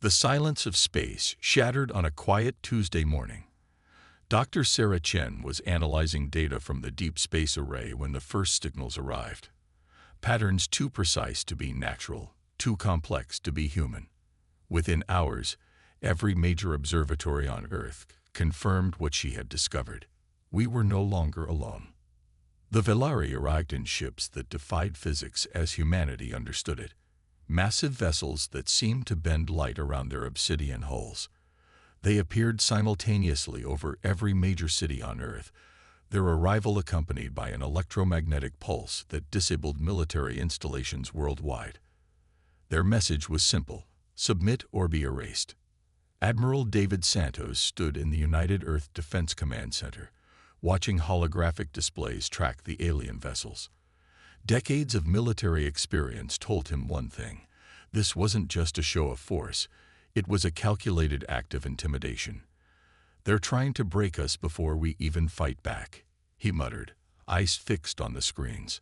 The silence of space shattered on a quiet Tuesday morning. Dr. Sarah Chen was analyzing data from the Deep Space Array when the first signals arrived. Patterns too precise to be natural, too complex to be human. Within hours, every major observatory on Earth confirmed what she had discovered. We were no longer alone. The Velari arrived in ships that defied physics as humanity understood it. Massive vessels that seemed to bend light around their obsidian hulls. They appeared simultaneously over every major city on Earth, their arrival accompanied by an electromagnetic pulse that disabled military installations worldwide. Their message was simple: submit or be erased. Admiral David Santos stood in the United Earth Defense Command Center, watching holographic displays track the alien vessels. Decades of military experience told him one thing: this wasn't just a show of force, it was a calculated act of intimidation. "They're trying to break us before we even fight back," he muttered, eyes fixed on the screens.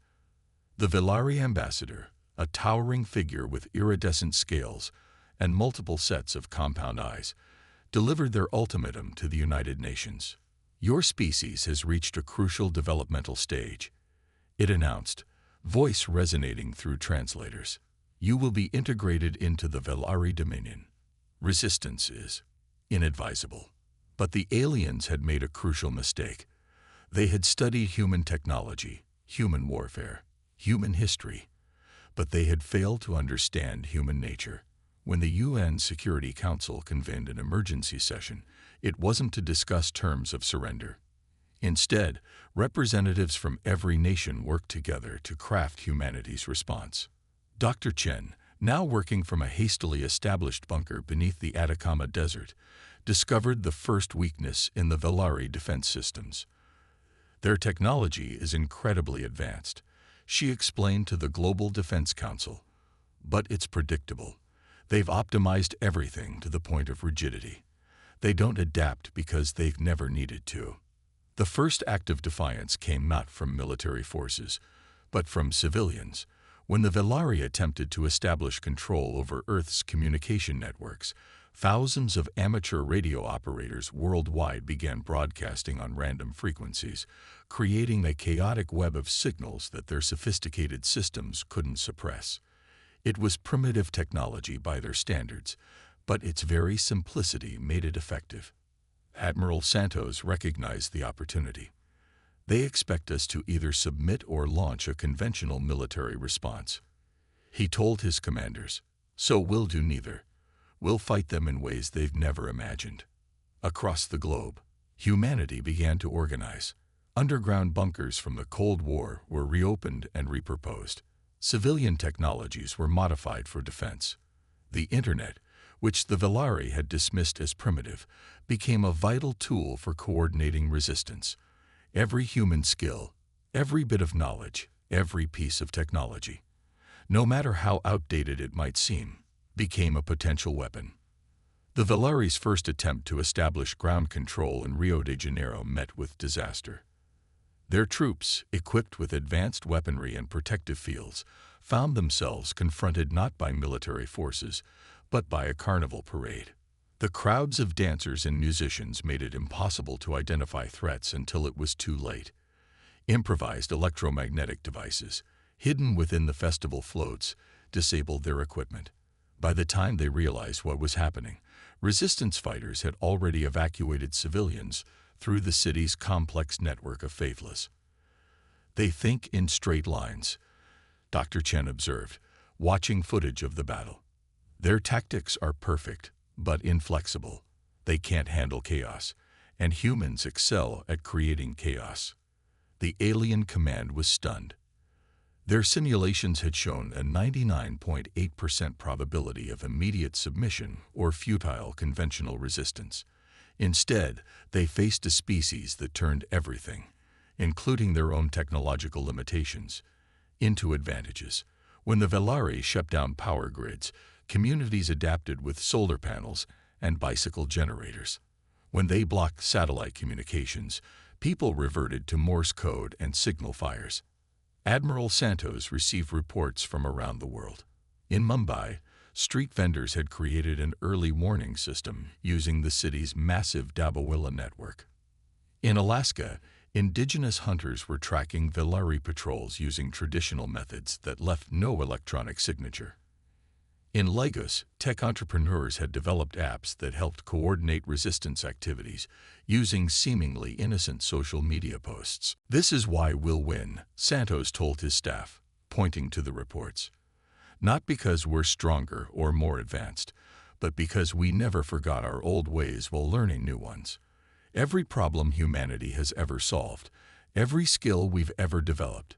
The Velari ambassador, a towering figure with iridescent scales and multiple sets of compound eyes, delivered their ultimatum to the United Nations. "Your species has reached a crucial developmental stage," it announced, voice resonating through translators. "You will be integrated into the Velari Dominion. Resistance is inadvisable." But the aliens had made a crucial mistake. They had studied human technology, human warfare, human history, but they had failed to understand human nature. When the UN Security Council convened an emergency session, it wasn't to discuss terms of surrender. Instead, representatives from every nation worked together to craft humanity's response. Dr. Chen, now working from a hastily established bunker beneath the Atacama Desert, discovered the first weakness in the Velari defense systems. "Their technology is incredibly advanced," she explained to the Global Defense Council. "But it's predictable. They've optimized everything to the point of rigidity. They don't adapt because they've never needed to." The first act of defiance came not from military forces, but from civilians. When the Velari attempted to establish control over Earth's communication networks, thousands of amateur radio operators worldwide began broadcasting on random frequencies, creating a chaotic web of signals that their sophisticated systems couldn't suppress. It was primitive technology by their standards, but its very simplicity made it effective. Admiral Santos recognized the opportunity. "They expect us to either submit or launch a conventional military response," he told his commanders. "So we'll do neither. We'll fight them in ways they've never imagined." Across the globe, humanity began to organize. Underground bunkers from the Cold War were reopened and repurposed. Civilian technologies were modified for defense. The Internet, which the Velari had dismissed as primitive, became a vital tool for coordinating resistance. Every human skill, every bit of knowledge, every piece of technology, no matter how outdated it might seem, became a potential weapon. The Velari's first attempt to establish ground control in Rio de Janeiro met with disaster. Their troops, equipped with advanced weaponry and protective fields, found themselves confronted not by military forces, but by a carnival parade. The crowds of dancers and musicians made it impossible to identify threats until it was too late. Improvised electromagnetic devices, hidden within the festival floats, disabled their equipment. By the time they realized what was happening, resistance fighters had already evacuated civilians through the city's complex network of faithless. "They think in straight lines," Dr. Chen observed, watching footage of the battle. "Their tactics are perfect, but inflexible. They can't handle chaos, and humans excel at creating chaos." The alien command was stunned. Their simulations had shown a 99.8% probability of immediate submission or futile conventional resistance. Instead, they faced a species that turned everything, including their own technological limitations, into advantages. When the Velari shut down power grids, communities adapted with solar panels and bicycle generators. When they blocked satellite communications, people reverted to Morse code and signal fires. Admiral Santos received reports from around the world. In Mumbai, street vendors had created an early warning system using the city's massive Dabawilla network. In Alaska, indigenous hunters were tracking Velari patrols using traditional methods that left no electronic signature. In Lagos, tech entrepreneurs had developed apps that helped coordinate resistance activities using seemingly innocent social media posts. "This is why we'll win," Santos told his staff, pointing to the reports. "Not because we're stronger or more advanced, but because we never forgot our old ways while learning new ones. Every problem humanity has ever solved, every skill we've ever developed,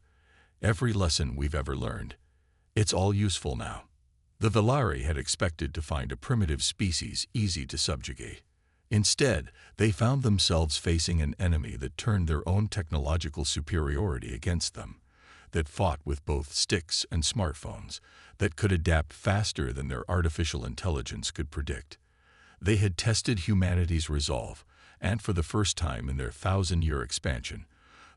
every lesson we've ever learned, it's all useful now." The Velari had expected to find a primitive species easy to subjugate. Instead, they found themselves facing an enemy that turned their own technological superiority against them, that fought with both sticks and smartphones, that could adapt faster than their artificial intelligence could predict. They had tested humanity's resolve, and for the first time in their 1,000-year expansion,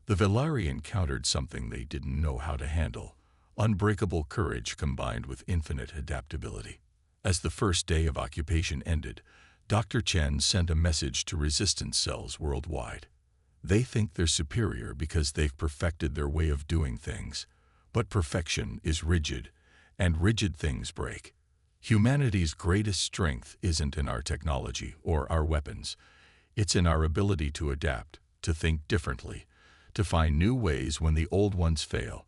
the Velari encountered something they didn't know how to handle: unbreakable courage combined with infinite adaptability. As the first day of occupation ended, Dr. Chen sent a message to resistance cells worldwide. "They think they're superior because they've perfected their way of doing things, but perfection is rigid, and rigid things break. Humanity's greatest strength isn't in our technology or our weapons. It's in our ability to adapt, to think differently, to find new ways when the old ones fail.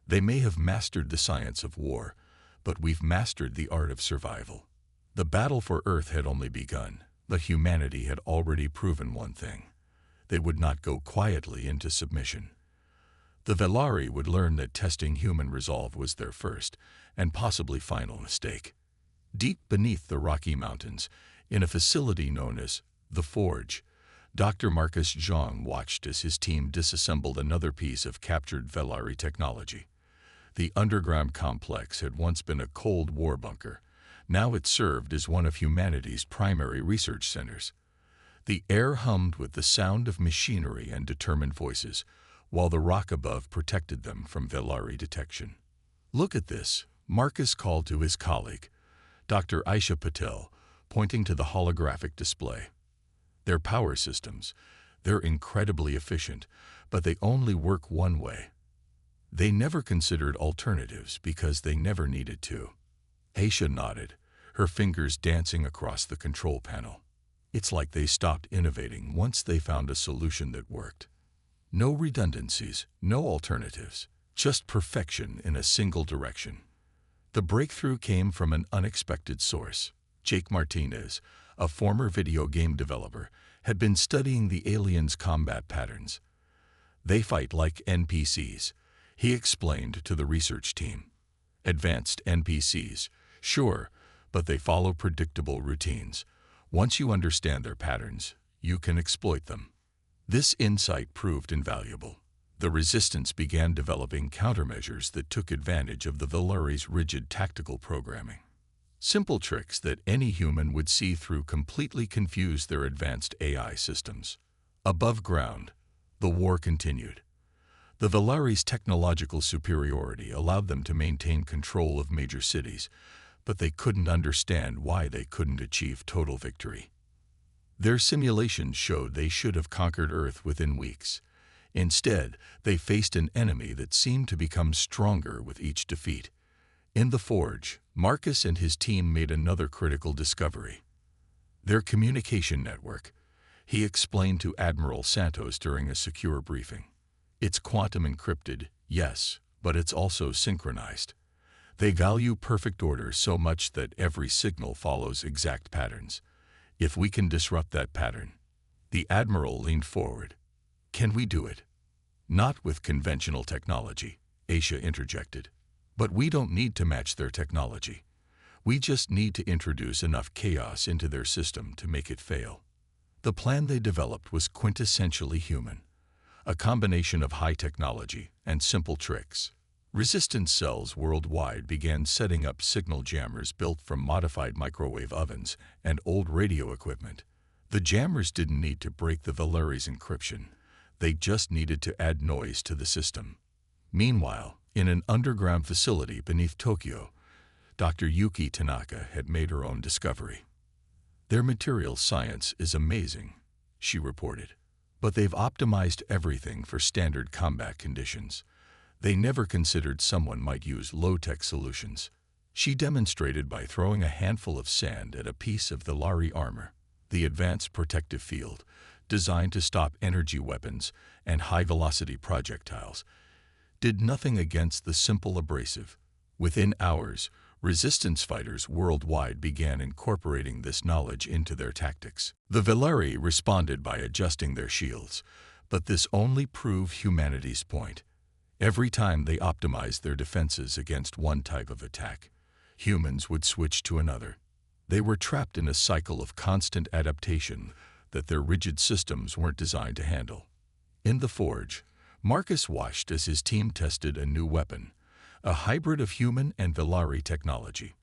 They may have mastered the science of war, but we've mastered the art of survival." The battle for Earth had only begun, but humanity had already proven one thing: they would not go quietly into submission. The Velari would learn that testing human resolve was their first, and possibly final, mistake. Deep beneath the Rocky Mountains, in a facility known as the Forge, Dr. Marcus Zhang watched as his team disassembled another piece of captured Velari technology. The underground complex had once been a Cold War bunker. Now it served as one of humanity's primary research centers. The air hummed with the sound of machinery and determined voices, while the rock above protected them from Velari detection. "Look at this," Marcus called to his colleague, Dr. Aisha Patel, pointing to the holographic display. "Their power systems, they're incredibly efficient, but they only work one way. They never considered alternatives because they never needed to." Aisha nodded, her fingers dancing across the control panel. "It's like they stopped innovating once they found a solution that worked. No redundancies, no alternatives, just perfection in a single direction." The breakthrough came from an unexpected source. Jake Martinez, a former video game developer, had been studying the aliens' combat patterns. "They fight like NPCs," he explained to the research team. "Advanced NPCs, sure, but they follow predictable routines. Once you understand their patterns, you can exploit them." This insight proved invaluable. The resistance began developing countermeasures that took advantage of the Velari's rigid tactical programming. Simple tricks that any human would see through completely confused their advanced AI systems. Above ground, the war continued. The Velari's technological superiority allowed them to maintain control of major cities, but they couldn't understand why they couldn't achieve total victory. Their simulations showed they should have conquered Earth within weeks. Instead, they faced an enemy that seemed to become stronger with each defeat. In the Forge, Marcus and his team made another critical discovery: their communication network. He explained to Admiral Santos during a secure briefing. "It's quantum encrypted, yes, but it's also synchronized. They value perfect order so much that every signal follows exact patterns. If we can disrupt that pattern..." The Admiral leaned forward. "Can we do it?" "Not with conventional technology," Aisha interjected. "But we don't need to match their technology. We just need to introduce enough chaos into their system to make it fail." The plan they developed was quintessentially human: a combination of high technology and simple tricks. Resistance cells worldwide began setting up signal jammers built from modified microwave ovens and old radio equipment. The jammers didn't need to break the Velari's encryption. They just needed to add noise to the system. Meanwhile, in an underground facility beneath Tokyo, Dr. Yuki Tanaka had made her own discovery. "Their materials science is amazing," she reported. "But they've optimized everything for standard combat conditions. They never considered someone might use low-tech solutions." She demonstrated by throwing a handful of sand at a piece of Velari armor, the advanced protective field, designed to stop energy weapons and high-velocity projectiles, did nothing against the simple abrasive. Within hours, resistance fighters worldwide began incorporating this knowledge into their tactics. The Velari responded by adjusting their shields, but this only proved humanity's point. Every time they optimized their defenses against one type of attack, humans would switch to another. They were trapped in a cycle of constant adaptation that their rigid systems weren't designed to handle. In the forge, Marcus watched as his team tested a new weapon, a hybrid of human and Velari technology.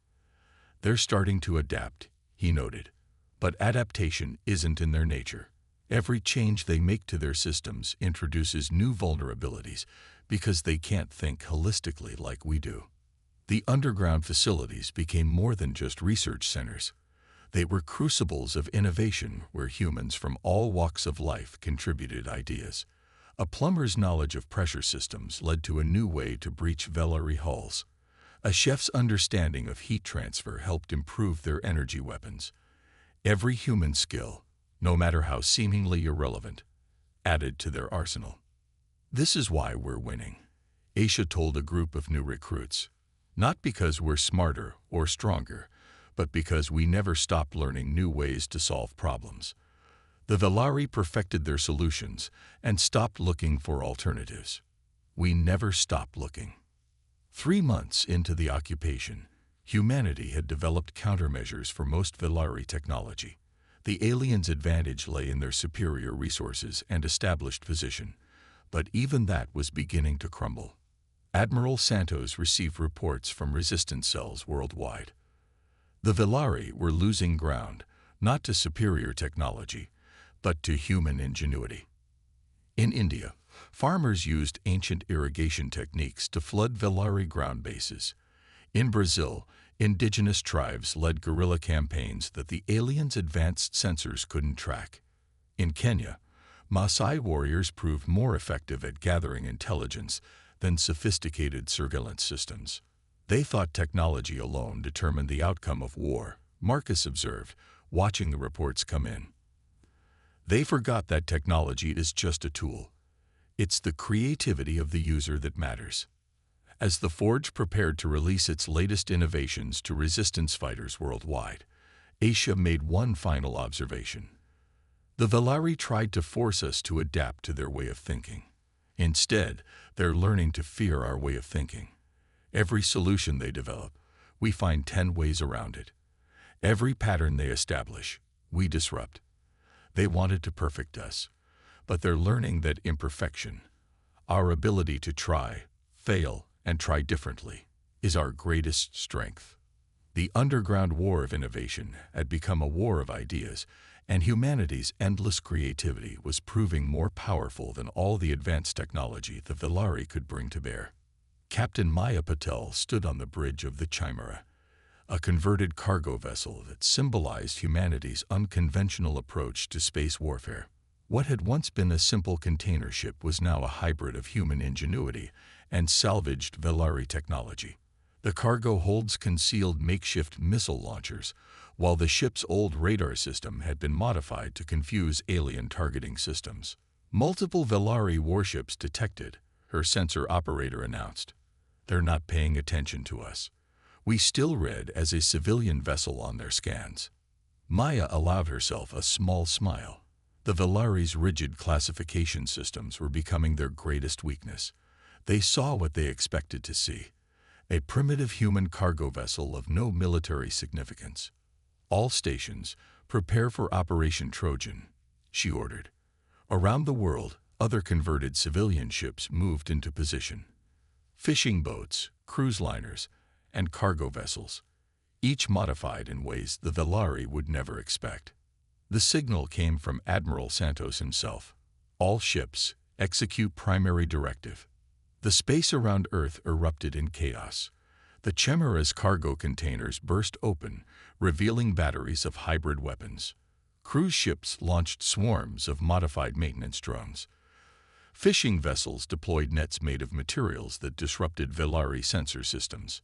"They're starting to adapt," he noted, "but adaptation isn't in their nature. Every change they make to their systems introduces new vulnerabilities because they can't think holistically like we do." The underground facilities became more than just research centers. They were crucibles of innovation where humans from all walks of life contributed ideas. A plumber's knowledge of pressure systems led to a new way to breach Velari hulls. A chef's understanding of heat transfer helped improve their energy weapons. Every human skill, no matter how seemingly irrelevant, added to their arsenal. "This is why we're winning," Aisha told a group of new recruits. "Not because we're smarter or stronger, but because we never stopped learning new ways to solve problems. The Velari perfected their solutions and stopped looking for alternatives. We never stopped looking." 3 months into the occupation, humanity had developed countermeasures for most Velari technology. The aliens' advantage lay in their superior resources and established position, but even that was beginning to crumble. Admiral Santos received reports from resistance cells worldwide. The Velari were losing ground, not to superior technology, but to human ingenuity. In India, farmers used ancient irrigation techniques to flood Velari ground bases. In Brazil, indigenous tribes led guerrilla campaigns that the aliens' advanced sensors couldn't track. In Kenya, Maasai warriors proved more effective at gathering intelligence than sophisticated surveillance systems. "They thought technology alone determined the outcome of war," Marcus observed, watching the reports come in. "They forgot that technology is just a tool. It's the creativity of the user that matters." As the Forge prepared to release its latest innovations to resistance fighters worldwide, Aisha made one final observation. "The Velari tried to force us to adapt to their way of thinking. Instead, they're learning to fear our way of thinking. Every solution they develop, we find 10 ways around it. Every pattern they establish, we disrupt. They wanted to perfect us, but they're learning that imperfection, our ability to try, fail, and try differently, is our greatest strength." The underground war of innovation had become a war of ideas, and humanity's endless creativity was proving more powerful than all the advanced technology the Velari could bring to bear. Captain Maya Patel stood on the bridge of the Chimera, a converted cargo vessel that symbolized humanity's unconventional approach to space warfare. What had once been a simple container ship was now a hybrid of human ingenuity and salvaged Velari technology. The cargo holds concealed makeshift missile launchers, while the ship's old radar system had been modified to confuse alien targeting systems. "Multiple Velari warships detected," her sensor operator announced. "They're not paying attention to us. We still read as a civilian vessel on their scans." Maya allowed herself a small smile. The Velari's rigid classification systems were becoming their greatest weakness. They saw what they expected to see: a primitive human cargo vessel of no military significance. "All stations, prepare for Operation Trojan," she ordered. Around the world, other converted civilian ships moved into position. Fishing boats, cruise liners, and cargo vessels, each modified in ways the Velari would never expect. The signal came from Admiral Santos himself. "All ships, execute primary directive." The space around Earth erupted in chaos. The Chimera's cargo containers burst open, revealing batteries of hybrid weapons. Cruise ships launched swarms of modified maintenance drones. Fishing vessels deployed nets made of materials that disrupted Velari sensor systems.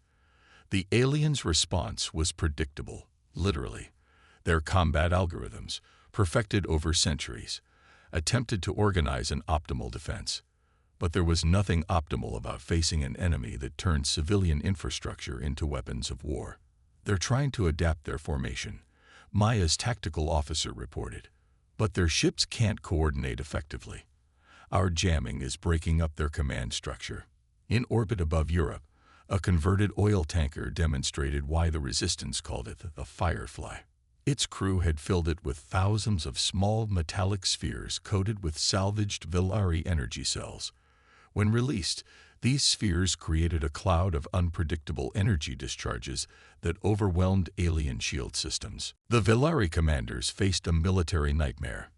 The aliens' response was predictable, literally. Their combat algorithms, perfected over centuries, attempted to organize an optimal defense. But there was nothing optimal about facing an enemy that turned civilian infrastructure into weapons of war. They're trying to adapt their formation, Maya's tactical officer reported. But their ships can't coordinate effectively. Our jamming is breaking up their command structure. In orbit above Europe, a converted oil tanker demonstrated why the Resistance called it the Firefly. Its crew had filled it with thousands of small metallic spheres coated with salvaged Velari energy cells. When released, these spheres created a cloud of unpredictable energy discharges that overwhelmed alien shield systems. The Velari commanders faced a military nightmare.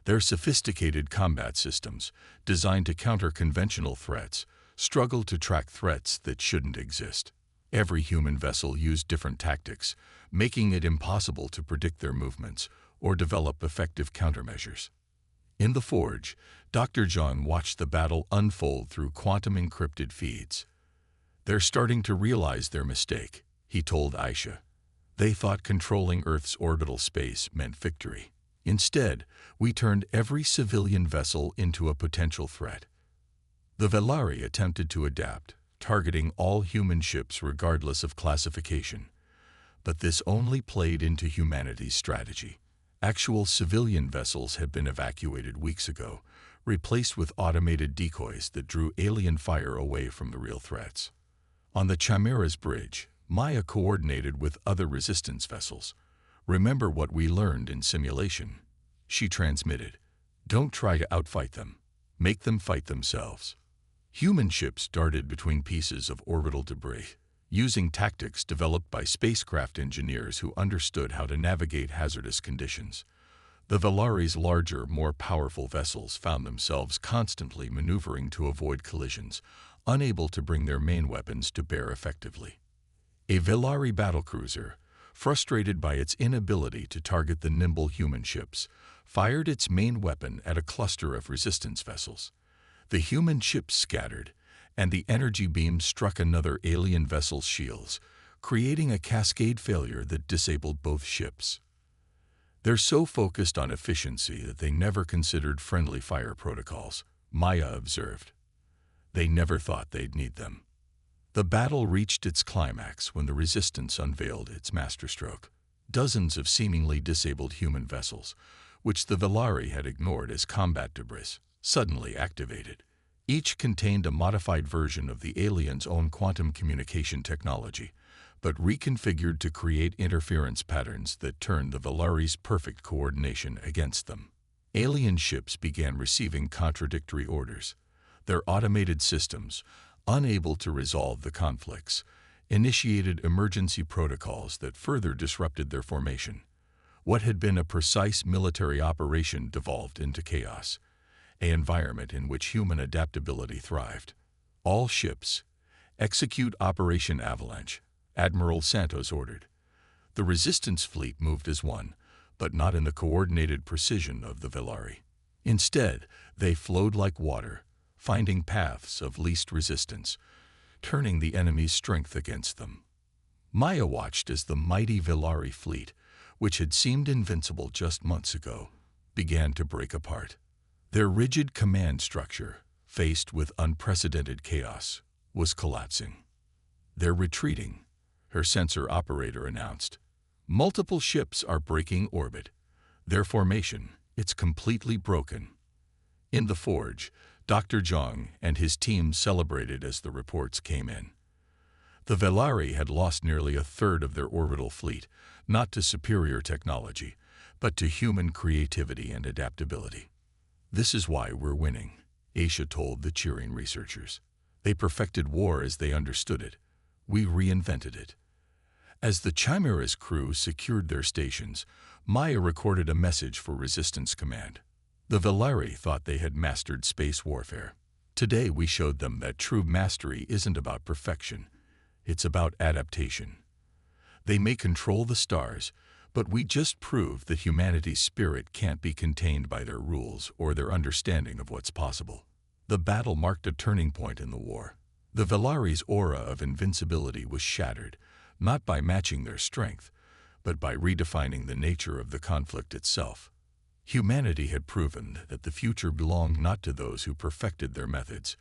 Their sophisticated combat systems, designed to counter conventional threats, struggled to track threats that shouldn't exist. Every human vessel used different tactics, making it impossible to predict their movements or develop effective countermeasures. In the Forge, Dr. John watched the battle unfold through quantum-encrypted feeds. "They're starting to realize their mistake," he told Aisha. "They thought controlling Earth's orbital space meant victory. Instead, we turned every civilian vessel into a potential threat." The Velari attempted to adapt, targeting all human ships regardless of classification. But this only played into humanity's strategy. Actual civilian vessels had been evacuated weeks ago, replaced with automated decoys that drew alien fire away from the real threats. On the Chimera's bridge, Maya coordinated with other Resistance vessels. "Remember what we learned in simulation," she transmitted. "Don't try to outfight them. Make them fight themselves." Human ships darted between pieces of orbital debris, using tactics developed by spacecraft engineers who understood how to navigate hazardous conditions. The Velari's larger, more powerful vessels found themselves constantly maneuvering to avoid collisions, unable to bring their main weapons to bear effectively. A Velari battlecruiser, frustrated by its inability to target the nimble human ships, fired its main weapon at a cluster of Resistance vessels. The human ships scattered, and the energy beam struck another alien vessel's shields, creating a cascade failure that disabled both ships. "They're so focused on efficiency that they never considered friendly fire protocols," Maya observed. "They never thought they'd need them." The battle reached its climax when the Resistance unveiled its masterstroke. Dozens of seemingly disabled human vessels, which the Velari had ignored as combat debris, suddenly activated. Each contained a modified version of the aliens' own quantum communication technology, but reconfigured to create interference patterns that turned the Velari's perfect coordination against them. Alien ships began receiving contradictory orders. Their automated systems, unable to resolve the conflicts, initiated emergency protocols that further disrupted their formation. What had been a precise military operation devolved into chaos, an environment in which human adaptability thrived. "All ships, execute Operation Avalanche," Admiral Santos ordered. The Resistance fleet moved as one, but not in the coordinated precision of the Velari. Instead, they flowed like water, finding paths of least resistance, turning the enemy's strength against them. Maya watched as the mighty Velari fleet, which had seemed invincible just months ago, began to break apart. Their rigid command structure, faced with unprecedented chaos, was collapsing. "They're retreating," her sensor operator announced. "Multiple ships are breaking orbit. Their formation, it's completely broken." In the Forge, Dr. Zhang and his team celebrated as the reports came in. The Velari had lost nearly a third of their orbital fleet, not to superior technology, but to human creativity and adaptability. "This is why we're winning," Aisha told the cheering researchers. "They perfected war as they understood it. We reinvented it." As the Chimera's crew secured their stations, Maya recorded a message for Resistance Command. The Velari thought they had mastered space warfare. "Today we showed them that true mastery isn't about perfection. It's about adaptation. They may control the stars, but we just proved that humanity's spirit can't be contained by their rules or their understanding of what's possible. The battle marked a turning point in the war. The Velari's aura of invincibility was shattered, not by matching their strength, but by redefining the nature of the conflict itself. Humanity had proven that the future belonged not to those who perfected their methods,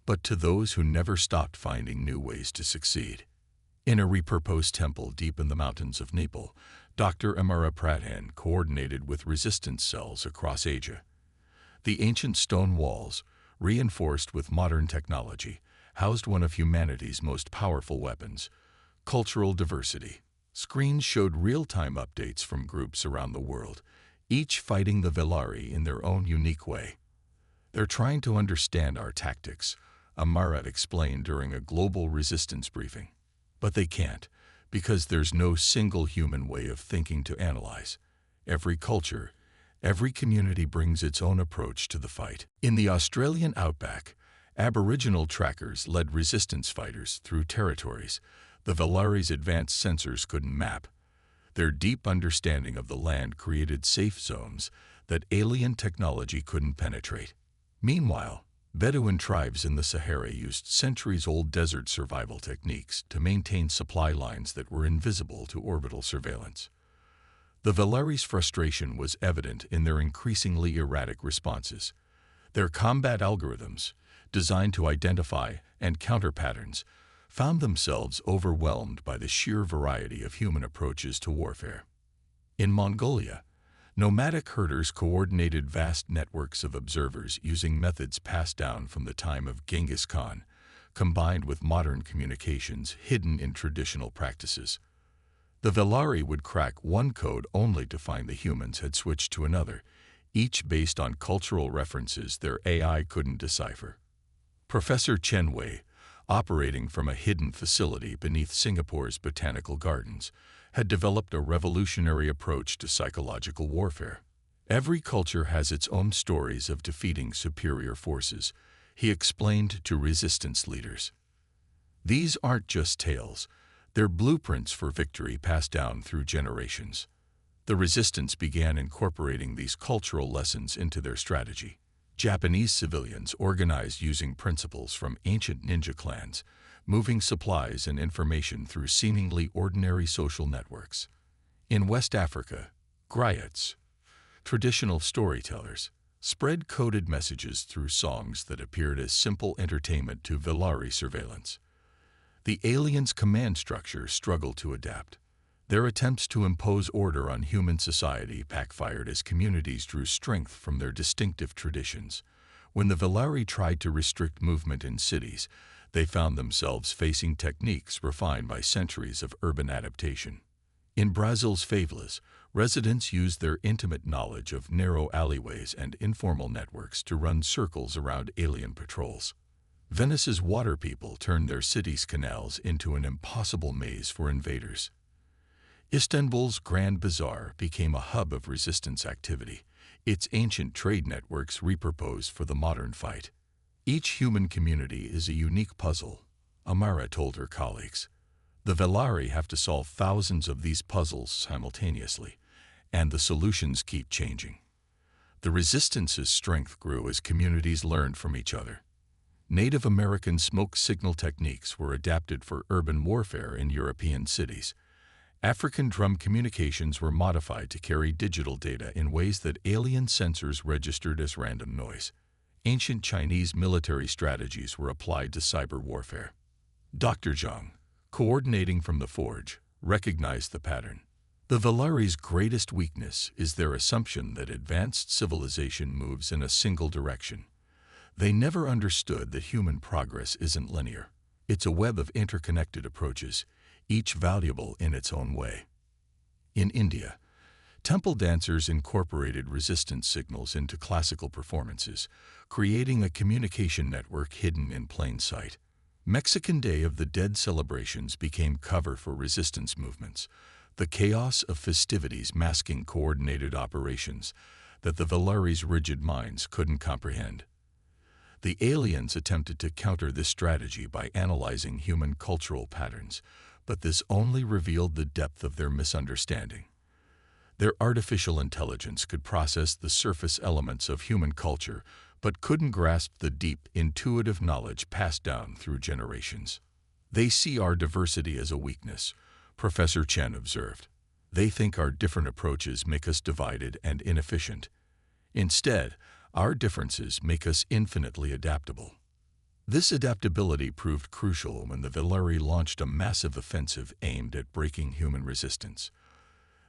but to those who never stopped finding new ways to succeed. In a repurposed temple deep in the mountains of Nepal, Dr. Amara Pradhan coordinated with resistance cells across Asia. The ancient stone walls, reinforced with modern technology, housed one of humanity's most powerful weapons: cultural diversity. Screens showed real-time updates from groups around the world, each fighting the Velari in their own unique way. "They're trying to understand our tactics," Amara explained during a global resistance briefing. "But they can't, because there's no single human way of thinking to analyze. Every culture, every community brings its own approach to the fight." In the Australian outback, Aboriginal trackers led resistance fighters through territories the Velari's advanced sensors couldn't map. Their deep understanding of the land created safe zones that alien technology couldn't penetrate. Meanwhile, Bedouin tribes in the Sahara used centuries-old desert survival techniques to maintain supply lines that were invisible to orbital surveillance. The Velari's frustration was evident in their increasingly erratic responses. Their combat algorithms, designed to identify and counter patterns, found themselves overwhelmed by the sheer variety of human approaches to warfare. In Mongolia, nomadic herders coordinated vast networks of observers using methods passed down from the time of Genghis Khan, combined with modern communications hidden in traditional practices. The Velari would crack one code only to find the humans had switched to another, each based on cultural references their AI couldn't decipher. Professor Chen Wei, operating from a hidden facility beneath Singapore's botanical gardens, had developed a revolutionary approach to psychological warfare. "Every culture has its own stories of defeating superior forces," he explained to resistance leaders. "These aren't just tales, they're blueprints for victory passed down through generations." The resistance began incorporating these cultural lessons into their strategy. Japanese civilians organized using principles from ancient ninja clans, moving supplies and information through seemingly ordinary social networks. In West Africa, griots, traditional storytellers, spread coded messages through songs that appeared as simple entertainment to Velari surveillance. The aliens' command structure struggled to adapt. Their attempts to impose order on human society backfired as communities drew strength from their distinctive traditions. When the Velari tried to restrict movement in cities, they found themselves facing techniques refined by centuries of urban adaptation. In Brazil's favelas, residents used their intimate knowledge of narrow alleyways and informal networks to run circles around alien patrols. Venice's water people turned their city's canals into an impossible maze for invaders. Istanbul's Grand Bazaar became a hub of resistance activity, its ancient trade networks repurposed for the modern fight. "Each human community is a unique puzzle," Amara told her colleagues. "The Velari have to solve thousands of these puzzles simultaneously, and the solutions keep changing." The resistance's strength grew as communities learned from each other. Native American smoke signal techniques were adapted for urban warfare in European cities. African drum communications were modified to carry digital data in ways that alien sensors registered as random noise. Ancient Chinese military strategies were applied to cyber warfare. Dr. Zhang, coordinating from the Forge, recognized the pattern. The Velari's greatest weakness is their assumption that advanced civilization moves in a single direction. They never understood that human progress isn't linear. It's a web of interconnected approaches, each valuable in its own way. In India, temple dancers incorporated resistance signals into classical performances, creating a communication network hidden in plain sight. Mexican Day of the Dead celebrations became cover for resistance movements, the chaos of festivities masking coordinated operations that the Velari's rigid minds couldn't comprehend. The aliens attempted to counter this strategy by analyzing human cultural patterns, but this only revealed the depth of their misunderstanding. Their artificial intelligence could process the surface elements of human culture, but couldn't grasp the deep, intuitive knowledge passed down through generations. They see our diversity as a weakness, Professor Chen observed. They think our different approaches make us divided and inefficient. Instead, our differences make us infinitely adaptable. This adaptability proved crucial when the Valari launched a massive offensive aimed at breaking human resistance.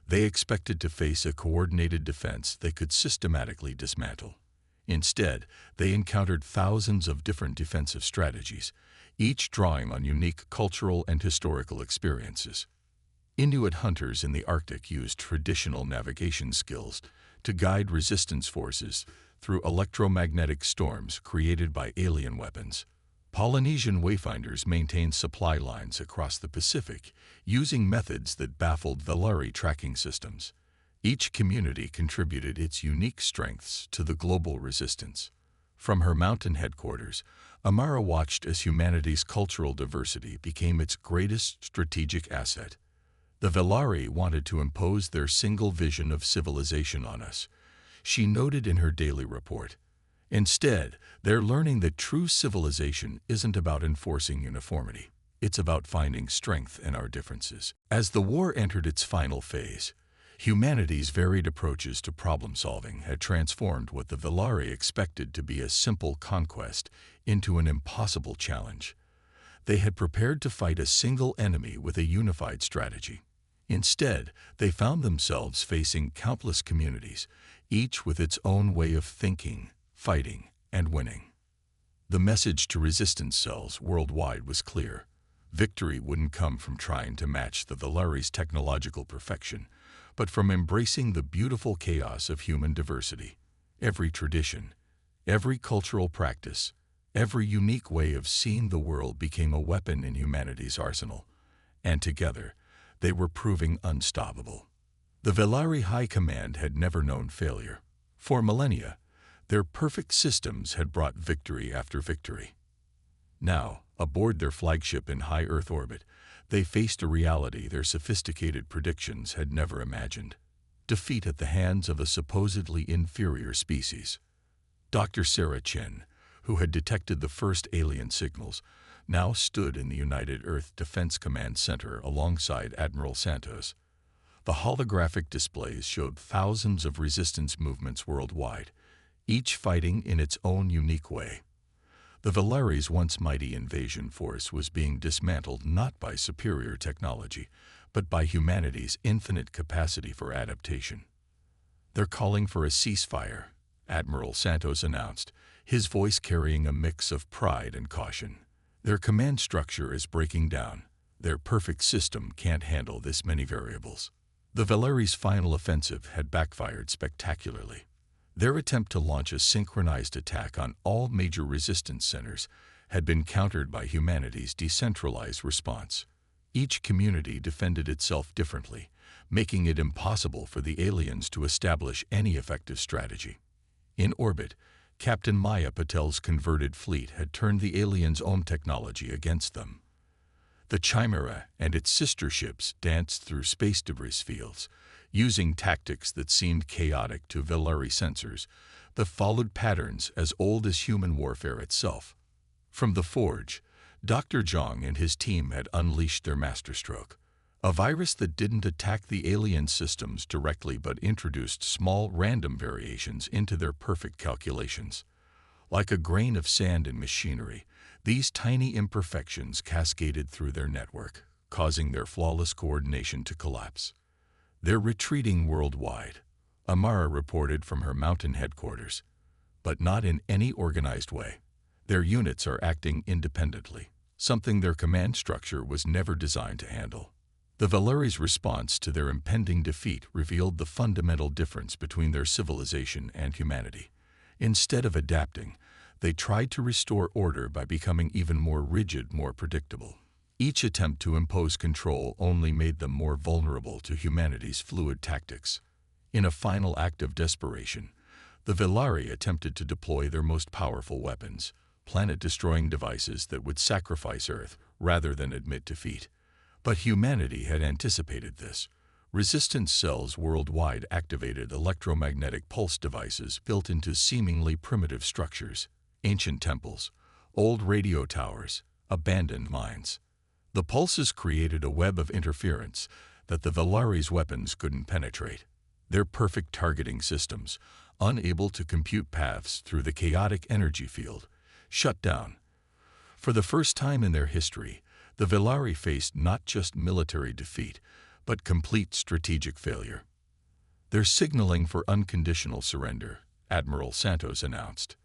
They expected to face a coordinated defense they could systematically dismantle. Instead, they encountered thousands of different defensive strategies, each drawing on unique cultural and historical experiences. Inuit hunters in the Arctic used traditional navigation skills to guide resistance forces through electromagnetic storms created by alien weapons. Polynesian wayfinders maintained supply lines across the Pacific using methods that baffled Valari tracking systems. Each community contributed its unique strengths to the global resistance. From her mountain headquarters, Amara watched as humanity's cultural diversity became its greatest strategic asset. The Valari wanted to impose their single vision of civilization on us, she noted in her daily report. Instead, they're learning that true civilization isn't about enforcing uniformity. It's about finding strength in our differences. As the war entered its final phase, humanity's varied approaches to problem-solving had transformed what the Valari expected to be a simple conquest into an impossible challenge. They had prepared to fight a single enemy with a unified strategy. Instead, they found themselves facing countless communities, each with its own way of thinking, fighting, and winning. The message to resistance cells worldwide was clear. Victory wouldn't come from trying to match the Valari's technological perfection, but from embracing the beautiful chaos of human diversity. Every tradition, every cultural practice, every unique way of seeing the world became a weapon in humanity's arsenal, and together, they were proving unstoppable. The Valari High Command had never known failure. For millennia, their perfect systems had brought victory after victory. Now, aboard their flagship in high Earth orbit, they faced a reality their sophisticated predictions had never imagined: defeat at the hands of a supposedly inferior species. Dr. Sarah Chen, who had detected the first alien signals, now stood in the United Earth Defense Command Center alongside Admiral Santos. The holographic displays showed thousands of resistance movements worldwide, each fighting in its own unique way. The Valari's once mighty invasion force was being dismantled not by superior technology, but by humanity's infinite capacity for adaptation. "They're calling for a ceasefire," Admiral Santos announced, his voice carrying a mix of pride and caution. "Their command structure is breaking down. Their perfect system can't handle this many variables." The Valari's final offensive had backfired spectacularly. Their attempt to launch a synchronized attack on all major resistance centers had been countered by humanity's decentralized response. Each community defended itself differently, making it impossible for the aliens to establish any effective strategy. In orbit, Captain Maya Patel's converted fleet had turned the aliens' own technology against them. The Chimera and its sister ships danced through space debris fields, using tactics that seemed chaotic to Valari sensors, but followed patterns as old as human warfare itself. From the Forge, Dr. Zhang and his team had unleashed their masterstroke, a virus that didn't attack the alien systems directly but introduced small random variations into their perfect calculations. Like a grain of sand in machinery, these tiny imperfections cascaded through their network, causing their flawless coordination to collapse. "They're retreating worldwide," Amara reported from her mountain headquarters, "but not in any organized way. Their units are acting independently, something their command structure was never designed to handle." The Valari's response to their impending defeat revealed the fundamental difference between their civilization and humanity. Instead of adapting, they tried to restore order by becoming even more rigid, more predictable. Each attempt to impose control only made them more vulnerable to humanity's fluid tactics. In a final act of desperation, the Valari attempted to deploy their most powerful weapons, planet-destroying devices that would sacrifice Earth rather than admit defeat. But humanity had anticipated this. Resistance cells worldwide activated electromagnetic pulse devices built into seemingly primitive structures, ancient temples, old radio towers, abandoned mines. The pulses created a web of interference that the Velari's weapons couldn't penetrate. Their perfect targeting systems, unable to compute paths through the chaotic energy field, shut down. For the first time in their history, the Velari faced not just military defeat, but complete strategic failure. They're signaling for unconditional surrender, Admiral Santos announced.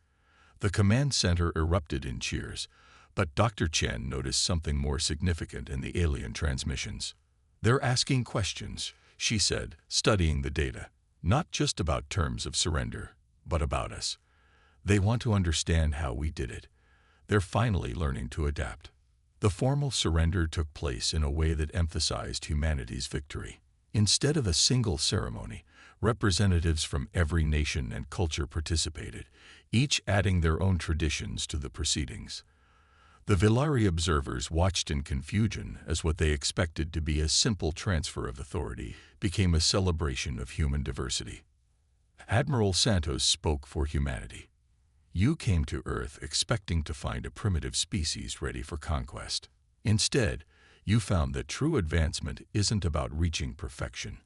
The command center erupted in cheers, but Dr. Chen noticed something more significant in the alien transmissions. They're asking questions, she said, studying the data, not just about terms of surrender, but about us. They want to understand how we did it. They're finally learning to adapt. The formal surrender took place in a way that emphasized humanity's victory. Instead of a single ceremony, representatives from every nation and culture participated, each adding their own traditions to the proceedings. The Velari observers watched in confusion as what they expected to be a simple transfer of authority became a celebration of human diversity. Admiral Santos spoke for humanity. You came to Earth expecting to find a primitive species ready for conquest. Instead, you found that true advancement isn't about reaching perfection.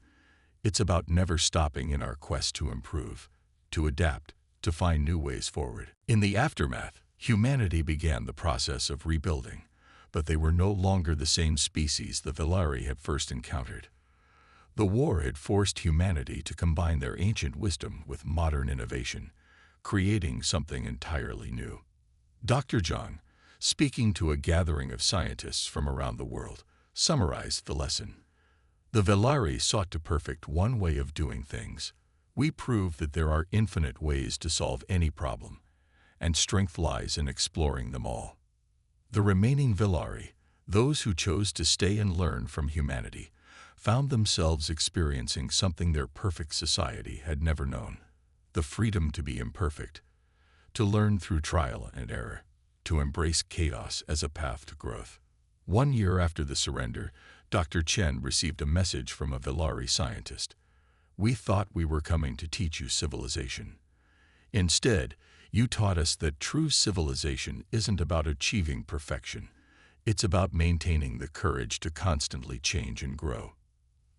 It's about never stopping in our quest to improve, to adapt, to find new ways forward. In the aftermath, humanity began the process of rebuilding, but they were no longer the same species the Velari had first encountered. The war had forced humanity to combine their ancient wisdom with modern innovation, creating something entirely new. Dr. Zhang, speaking to a gathering of scientists from around the world, summarized the lesson. The Velari sought to perfect one way of doing things. We proved that there are infinite ways to solve any problem, and strength lies in exploring them all. The remaining Velari, those who chose to stay and learn from humanity, found themselves experiencing something their perfect society had never known. The freedom to be imperfect, to learn through trial and error, to embrace chaos as a path to growth. 1 year after the surrender, Dr. Chen received a message from a Velari scientist. We thought we were coming to teach you civilization. Instead, you taught us that true civilization isn't about achieving perfection. It's about maintaining the courage to constantly change and grow.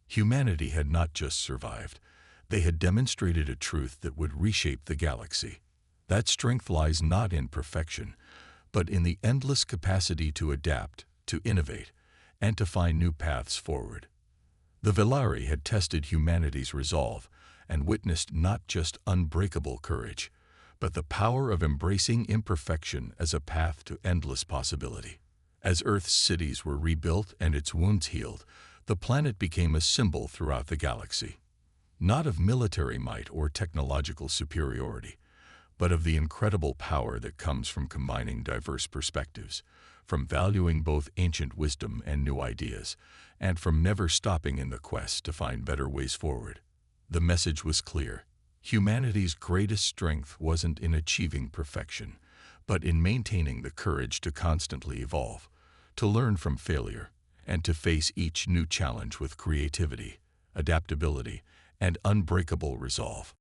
Humanity had not just survived. They had demonstrated a truth that would reshape the galaxy. That strength lies not in perfection, but in the endless capacity to adapt, to innovate, and to find new paths forward. The Velari had tested humanity's resolve and witnessed not just unbreakable courage, but the power of embracing imperfection as a path to endless possibility. As Earth's cities were rebuilt and its wounds healed, the planet became a symbol throughout the galaxy. Not of military might or technological superiority, but of the incredible power that comes from combining diverse perspectives, from valuing both ancient wisdom and new ideas, and from never stopping in the quest to find better ways forward. The message was clear. Humanity's greatest strength wasn't in achieving perfection, but in maintaining the courage to constantly evolve, to learn from failure, and to face each new challenge with creativity, adaptability, and unbreakable resolve.